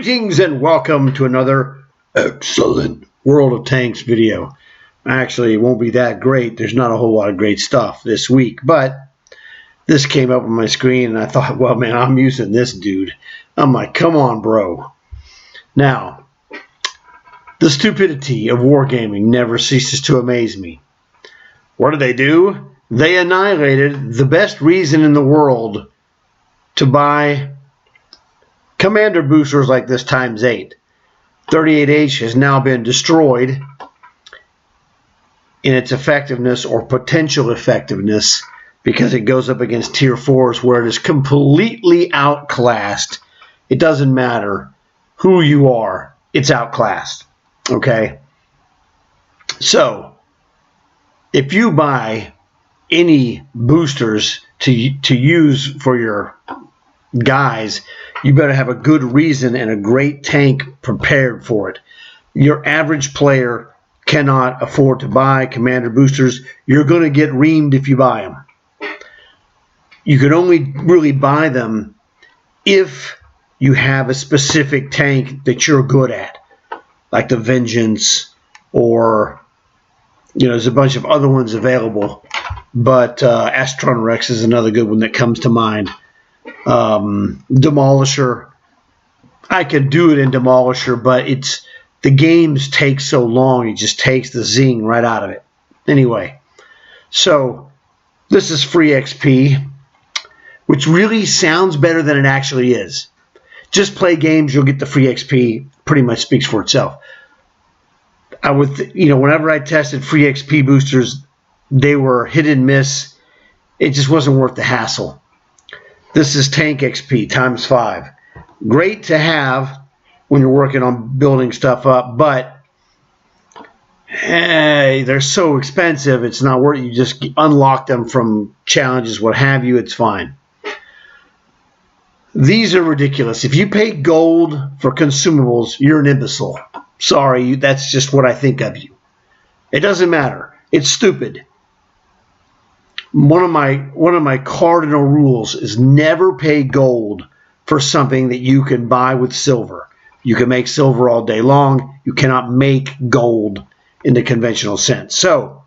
Greetings and welcome to another excellent World of Tanks video. Actually, it won't be that great. There's not a whole lot of great stuff this week, but this came up on my screen and I thought, well, man, I'm using this dude. I'm like, come on, bro. Now, the stupidity of wargaming never ceases to amaze me. What do? They annihilated the best reason in the world to buy commander boosters like this ×8. 38H has now been destroyed in its effectiveness or potential effectiveness because it goes up against tier 4s where it is completely outclassed. It doesn't matter who you are, it's outclassed. Okay? So, if you buy any boosters to use for your guys, you better have a good reason and a great tank prepared for it. Your average player cannot afford to buy commander boosters. You're going to get reamed if you buy them. You can only really buy them if you have a specific tank that you're good at, like the Vengeance, or there's a bunch of other ones available, but Astron Rex is another good one that comes to mind. Demolisher, I could do it in Demolisher, but the games take so long, it just takes the zing right out of it. Anyway, so this is free XP, which really sounds better than it actually is. Just play games, you'll get the free XP. Pretty much speaks for itself. I would, whenever I tested free XP boosters, they were hit and miss. It just wasn't worth the hassle. This is tank XP ×5. Great to have when you're working on building stuff up, but hey, they're so expensive, it's not worth it. You just unlock them from challenges, what have you, it's fine. These are ridiculous. If you pay gold for consumables, you're an imbecile. Sorry, that's just what I think of you. It doesn't matter. It's stupid. One of my cardinal rules is never pay gold for something that you can buy with silver. You can make silver all day long. You cannot make gold in the conventional sense. So,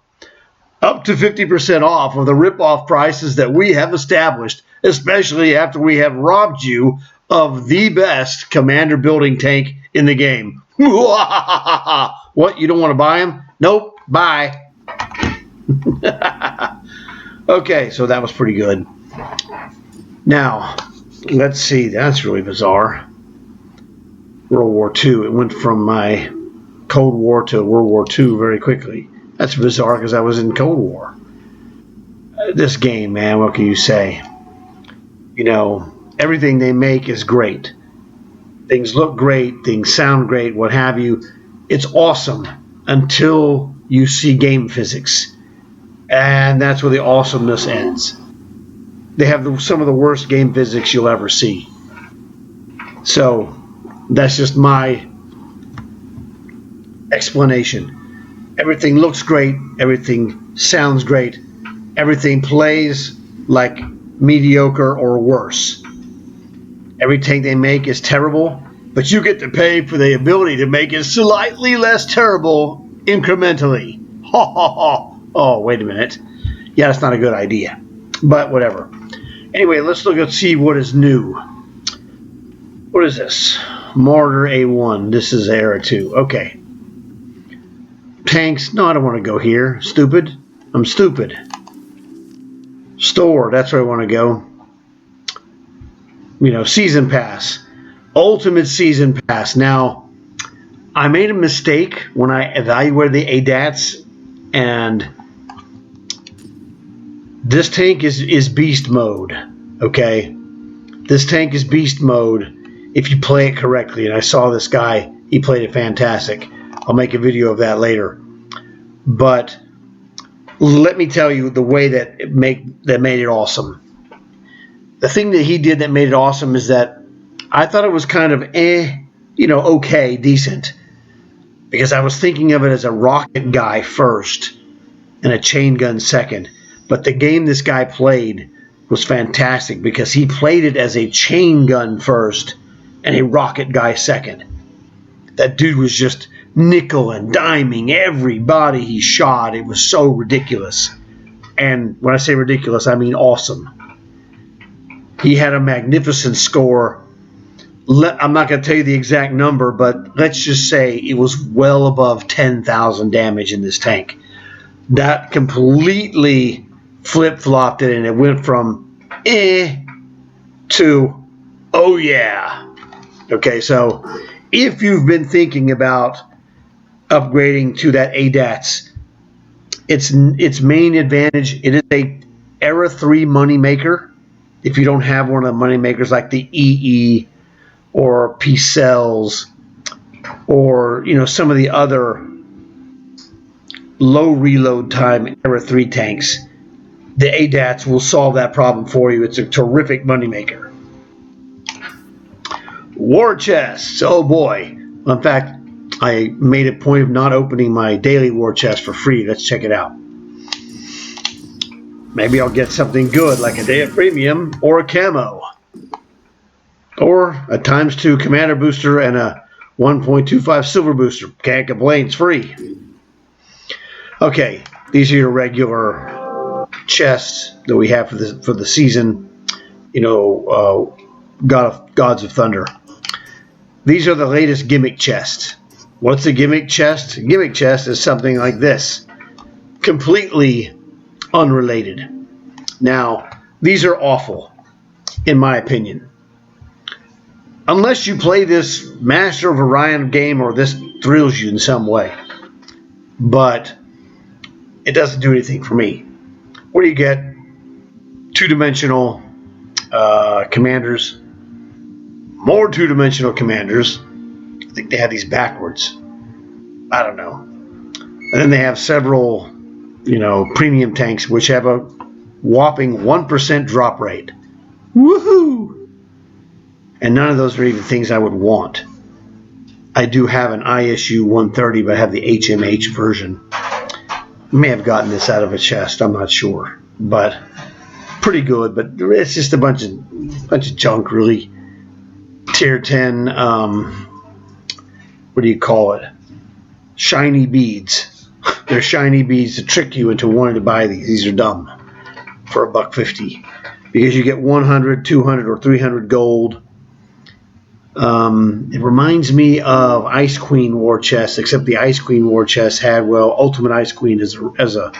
up to 50% off of the rip-off prices that we have established, especially after we have robbed you of the best commander building tank in the game. What, you don't want to buy them? Nope, bye. Okay, so that was pretty good. Now, let's see. That's really bizarre. World War II. It went from my Cold War to World War II very quickly. That's bizarre because I was in Cold War. This game, man, what can you say? Everything they make is great. Things look great. Things sound great, what have you. It's awesome until you see game physics. And that's where the awesomeness ends. They have some of the worst game physics you'll ever see. So that's just my explanation. Everything looks great. Everything sounds great. Everything plays like mediocre or worse. Every tank they make is terrible, but you get to pay for the ability to make it slightly less terrible incrementally. Ha ha ha. Oh, wait a minute. Yeah, that's not a good idea. But whatever. Anyway, let's see what is new. What is this? Martyr A1. This is Era 2. Okay. Tanks. No, I don't want to go here. Stupid. I'm stupid. Store. That's where I want to go. Season Pass. Ultimate Season Pass. Now, I made a mistake when I evaluated the ADATs, and this tank is beast mode, okay? This tank is beast mode if you play it correctly, and I saw this guy, he played it fantastic. I'll make a video of that later. But let me tell you the way that made it awesome. The thing that he did that made it awesome is that I thought it was kind of okay, decent. Because I was thinking of it as a rocket guy first and a chain gun second. But the game this guy played was fantastic because he played it as a chain gun first and a rocket guy second. That dude was just nickel and diming everybody he shot. It was so ridiculous. And when I say ridiculous, I mean awesome. He had a magnificent score. I'm not going to tell you the exact number, but let's just say it was well above 10,000 damage in this tank. That completely flip-flopped it, and it went from to oh yeah. Okay, so if you've been thinking about upgrading to that ADATS, its main advantage, it is a Era 3 moneymaker. If you don't have one of the moneymakers like the EE or P-Cells or some of the other low reload time Era 3 tanks, the ADATS will solve that problem for you. It's a terrific moneymaker. War chests, oh boy. In fact, I made a point of not opening my daily war chest for free. Let's check it out. Maybe I'll get something good like a day of premium or a camo. Or a ×2 commander booster and a 1.25 silver booster. Can't complain, it's free. Okay, these are your regular chests that we have for the season. Gods of Thunder. These are the latest gimmick chests. What's a gimmick chest? A gimmick chest is something like this. Completely unrelated. Now, these are awful, in my opinion. Unless you play this Master of Orion game or this thrills you in some way. But it doesn't do anything for me. What do you get? Two-dimensional commanders. More two-dimensional commanders. I think they have these backwards. I don't know. And then they have several, premium tanks which have a whopping 1% drop rate. Woohoo! And none of those are even things I would want. I do have an ISU 130, but I have the HMH version. I may have gotten this out of a chest, I'm not sure. But pretty good, but it's just a bunch of junk, really. Tier 10, what do you call it? Shiny beads. They're shiny beads to trick you into wanting to buy these. These are dumb for $1.50 because you get 100, 200, or 300 gold. It reminds me of Ice Queen War Chest, except the Ice Queen War Chest had, Ultimate Ice Queen as an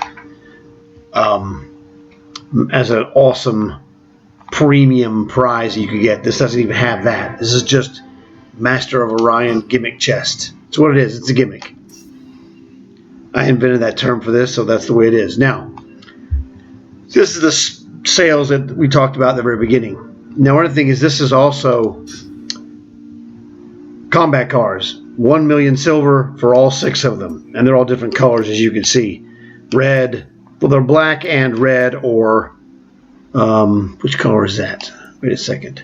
awesome premium prize you could get. This doesn't even have that. This is just Master of Orion gimmick chest. It's what it is. It's a gimmick. I invented that term for this, so that's the way it is. Now, this is the sales that we talked about at the very beginning. Now, one other thing is this is also combat cars. 1 million silver for all 6 of them. And they're all different colors, as you can see. Red. Well, they're black and red, or which color is that? Wait a second.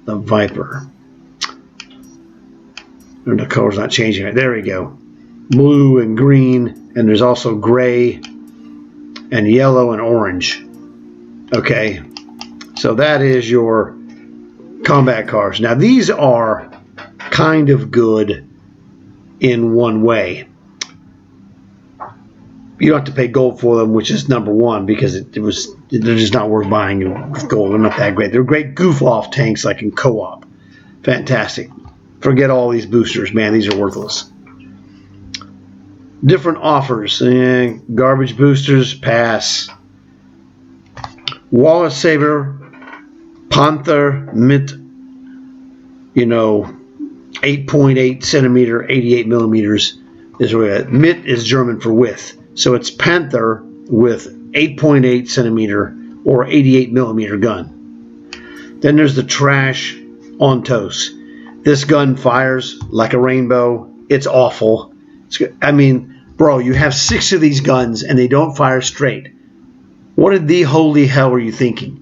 The Viper. And the color's not changing it. There we go. Blue and green, and there's also gray and yellow and orange. Okay, so that is your combat cars. Now these are kind of good in one way. You don't have to pay gold for them, which is number one, because they're just not worth buying with gold. They're not that great. They're great goof-off tanks like in co-op. Fantastic. Forget all these boosters, man. These are worthless. Different offers. Garbage boosters, pass. Wallace Saber, Panther, Mit, 8.8 centimeter, 88 millimeters is where Mit is German for width. So it's Panther with 8.8 centimeter or 88 millimeter gun. Then there's the trash Ontos. This gun fires like a rainbow. It's awful. Bro, you have 6 of these guns and they don't fire straight. What in the holy hell are you thinking?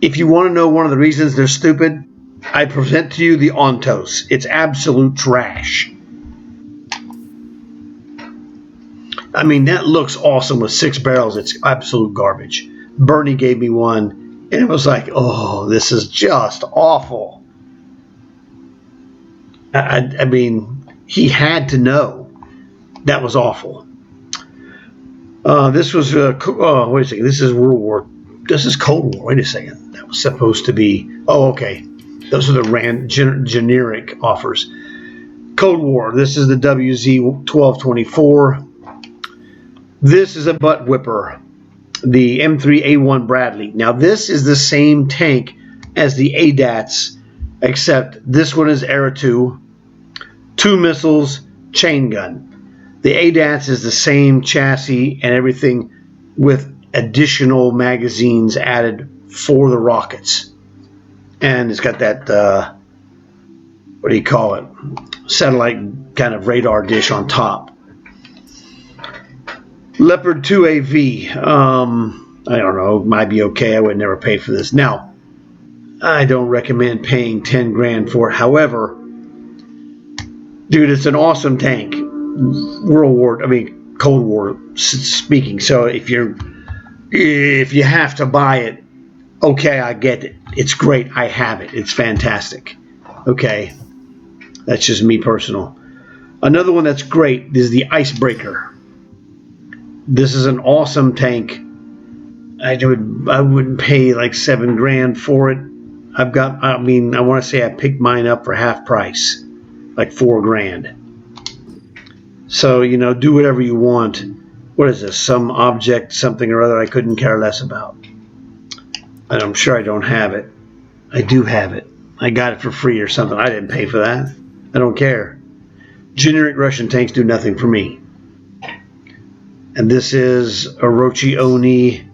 If you want to know one of the reasons they're stupid, I present to you the Ontos. It's absolute trash. That looks awesome with 6 barrels. It's absolute garbage. Bernie gave me one, and it was like, oh, this is just awful. I mean, he had to know that was awful. This was wait a second. This is World War. This is Cold War. Wait a second. That was supposed to be. Oh, okay. Those are the generic offers. Cold War. This is the WZ-1224. This is a butt whipper. The M3A1 Bradley. Now this is the same tank as the ADATS, except this one is Era 2, 2 missiles, chain gun. The ADATS is the same chassis and everything with additional magazines added for the rockets. And it's got that, what do you call it, satellite kind of radar dish on top. Leopard 2AV, I don't know, might be okay. I would never pay for this. Now, I don't recommend paying 10 grand for it. However, dude, it's an awesome tank. Cold War speaking. So if you have to buy it, okay, I get it. It's great. I have it. It's fantastic. Okay, that's just me personal. Another one that's great is the Icebreaker. This is an awesome tank. I wouldn't pay like 7 grand for it. I want to say I picked mine up for half price, like 4 grand. So, do whatever you want. What is this? Some object, something or other I couldn't care less about. And I'm sure I don't have it. I do have it. I got it for free or something. I didn't pay for that. I don't care. Generic Russian tanks do nothing for me. And this is Orochi Oni.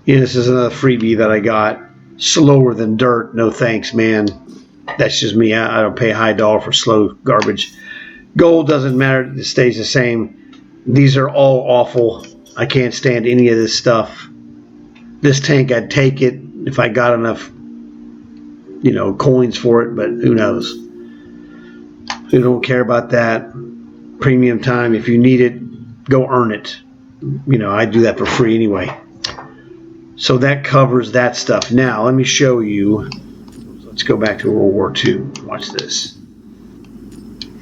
Yeah, this is another freebie that I got. Slower than dirt. No thanks, man. That's just me. I don't pay high dollar for slow garbage. Gold doesn't matter. It stays the same. These are all awful. I can't stand any of this stuff. This tank, I'd take it if I got enough, coins for it, but who knows? We don't care about that. Premium time, if you need it, go earn it. I do that for free anyway. So that covers that stuff. Now, let me show you. Let's go back to World War II. Watch this.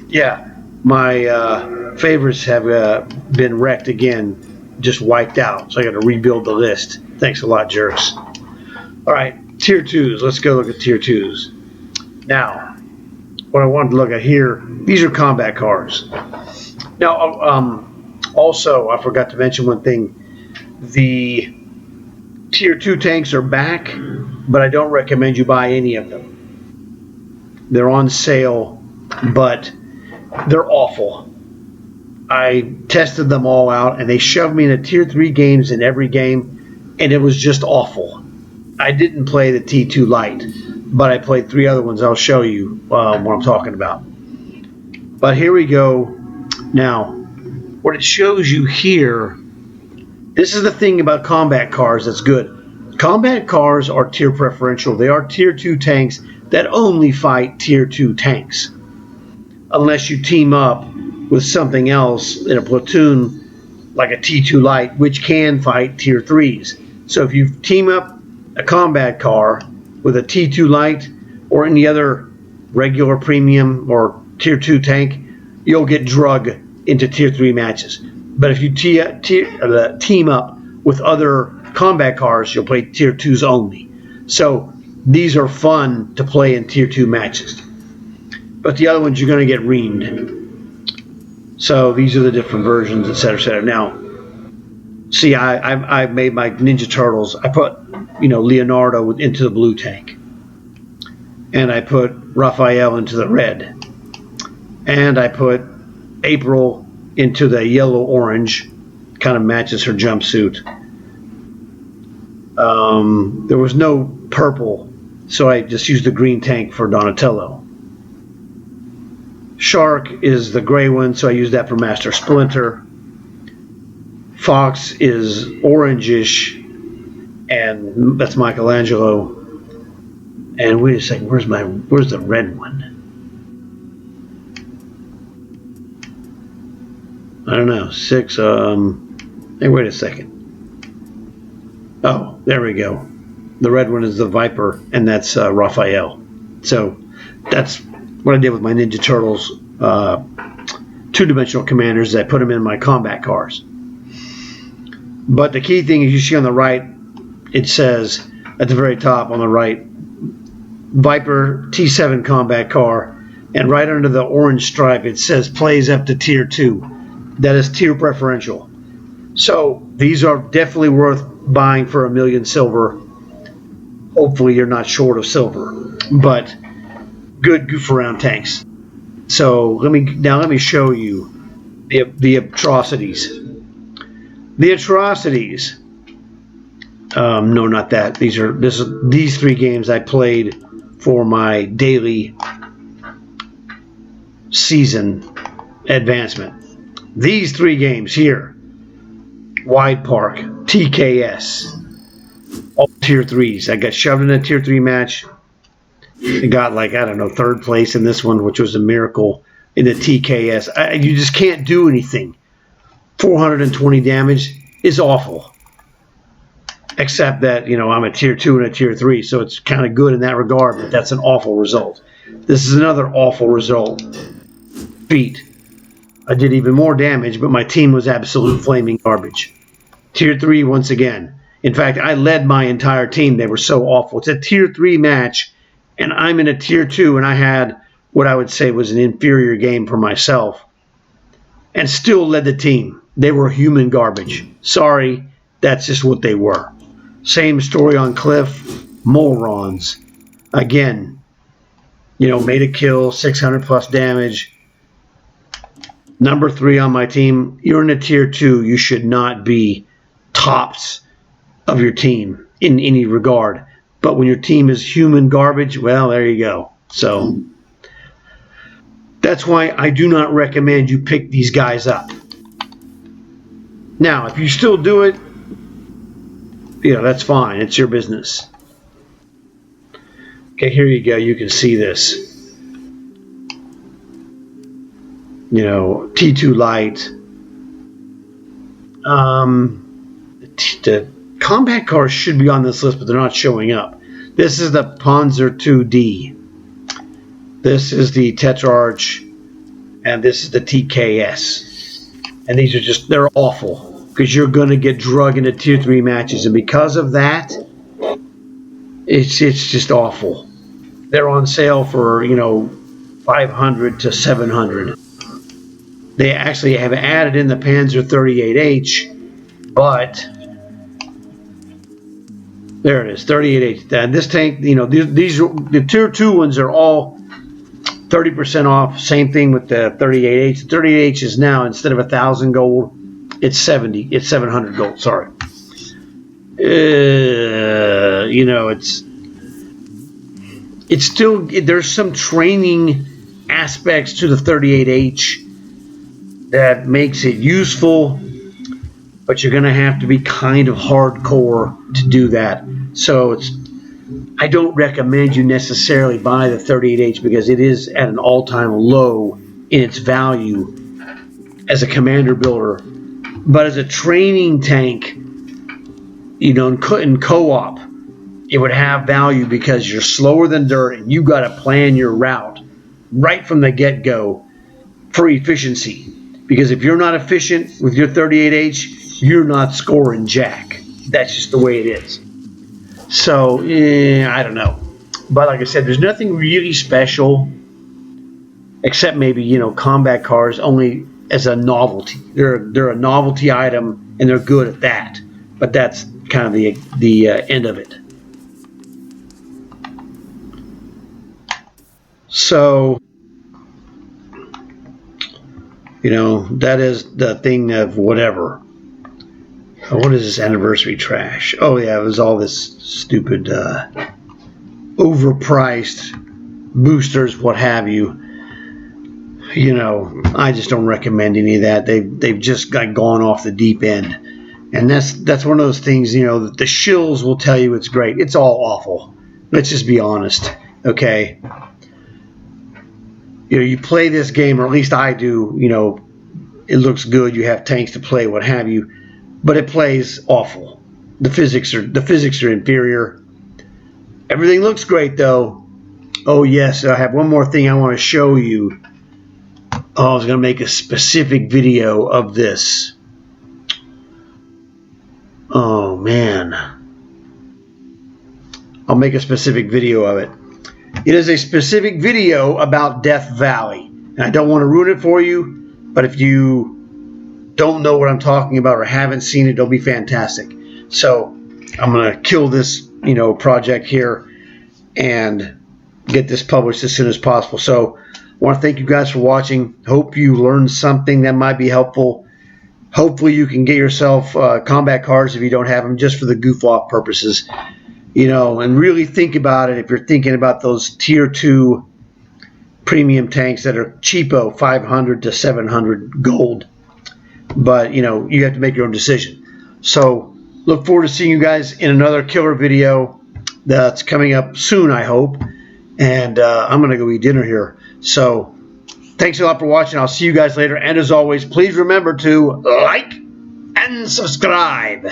Yeah, my favorites have been wrecked again, just wiped out. So I got to rebuild the list. Thanks a lot, jerks. All right, Tier 2s. Let's go look at Tier 2s. Now, what I wanted to look at here, these are combat cars. Now, also, I forgot to mention one thing. The Tier 2 tanks are back, but I don't recommend you buy any of them. They're on sale, but they're awful. I tested them all out, and they shoved me into Tier 3 games in every game, and it was just awful. I didn't play the T2 Lite, but I played 3 other ones. I'll show you what I'm talking about. But here we go. Now, what it shows you here, this is the thing about combat cars that's good. Combat cars are tier preferential. They are Tier 2 tanks that only fight Tier 2 tanks. Unless you team up with something else in a platoon like a T2 Lite, which can fight Tier 3s. So if you team up a combat car with a T2 Lite or any other regular premium or Tier 2 tank, you'll get drug into Tier 3 matches. But if you team up with other combat cars, you'll play Tier 2s only. So these are fun to play in Tier 2 matches. But the other ones, you're going to get reamed. So these are the different versions, etc., etc. Now, see, I made my Ninja Turtles. I put, Leonardo into the blue tank. And I put Raphael into the red. And I put April into the yellow-orange. Kind of matches her jumpsuit. There was no purple, so I just used the green tank for Donatello. Shark is the gray one, so I use that for Master Splinter. Fox is orangish, and that's Michelangelo. And wait a second, where's the red one? I don't know. 6. Hey, wait a second. Oh, there we go. The red one is the Viper, and that's Raphael. So that's what I did with my Ninja Turtles two-dimensional commanders is I put them in my combat cars. But the key thing is you see on the right, it says at the very top on the right, Viper T7 combat car, and right under the orange stripe it says plays up to tier 2. That is tier preferential. So these are definitely worth buying for $1 million silver. Hopefully you're not short of silver, but good goof around tanks. So let me show you the atrocities. The atrocities. No, not that. These 3 games I played for my daily season advancement. These 3 games here: Wide Park, TKS, all tier 3s. I got shoved in a tier 3 match. I got, like, I don't know, 3rd place in this one, which was a miracle in the TKS. You just can't do anything. 420 damage is awful. Except that, I'm a tier 2 and a tier 3, so it's kind of good in that regard, but that's an awful result. This is another awful result. Feat. I did even more damage, but my team was absolute flaming garbage. Tier 3 once again. In fact, I led my entire team. They were so awful. It's a tier 3 match, and I'm in a tier 2, and I had what I would say was an inferior game for myself, and still led the team. They were human garbage. Sorry, that's just what they were. Same story on Cliff. Morons. Again, made a kill, 600 plus damage. Number 3 on my team. You're in a tier 2. You should not be tops of your team in any regard. But when your team is human garbage, well, there you go. So that's why I do not recommend you pick these guys up. Now, if you still do it, that's fine. It's your business. Okay, here you go. You can see this. T2 Light. The combat cars should be on this list, but they're not showing up. This is the Panzer 2D. This is the Tetrarch. And this is the TKS. And these are they're awful. Because you're going to get drug into tier 3 matches. And because of that, it's just awful. They're on sale for, 500 to 700. They actually have added in the Panzer 38H, but there it is, 38H. And this tank, these the tier 2 ones are all 30% off. Same thing with the 38H. The 38H is now, instead of 1,000 gold, it's 700 gold. Sorry. It's still, there's some training aspects to the 38H that makes it useful, but you're going to have to be kind of hardcore to do that. So I don't recommend you necessarily buy the 38H because it is at an all-time low in its value as a commander builder. But as a training tank, in co-op, it would have value because you're slower than dirt and you got to plan your route right from the get-go for efficiency. Because if you're not efficient with your 38H, you're not scoring jack. That's just the way it is. So, I don't know. But like I said, there's nothing really special except maybe, combat cars only as a novelty. They're a novelty item and they're good at that. But that's kind of the end of it. So, that is the thing of whatever. What is this anniversary trash? Oh, yeah, it was all this stupid, overpriced boosters, what have you. I just don't recommend any of that. They've just gone off the deep end. And that's one of those things, that the shills will tell you it's great. It's all awful. Let's just be honest, okay? You play this game, or at least I do, it looks good, you have tanks to play, what have you, but it plays awful. The physics are inferior. Everything looks great though. Oh yes, I have one more thing I want to show you. Oh, I was going to make a specific video of this. Oh man. I'll make a specific video of it. It is a specific video about Death Valley. And I don't want to ruin it for you, but if you don't know what I'm talking about or haven't seen it, it'll be fantastic. So I'm going to kill this, project here and get this published as soon as possible. So I want to thank you guys for watching. Hope you learned something that might be helpful. Hopefully you can get yourself combat cards if you don't have them, just for the goof off purposes. And really think about it if you're thinking about those tier 2 premium tanks that are cheapo, 500 to 700 gold. But, you have to make your own decision. So look forward to seeing you guys in another killer video that's coming up soon, I hope. And I'm going to go eat dinner here. So thanks a lot for watching. I'll see you guys later. And as always, please remember to like and subscribe.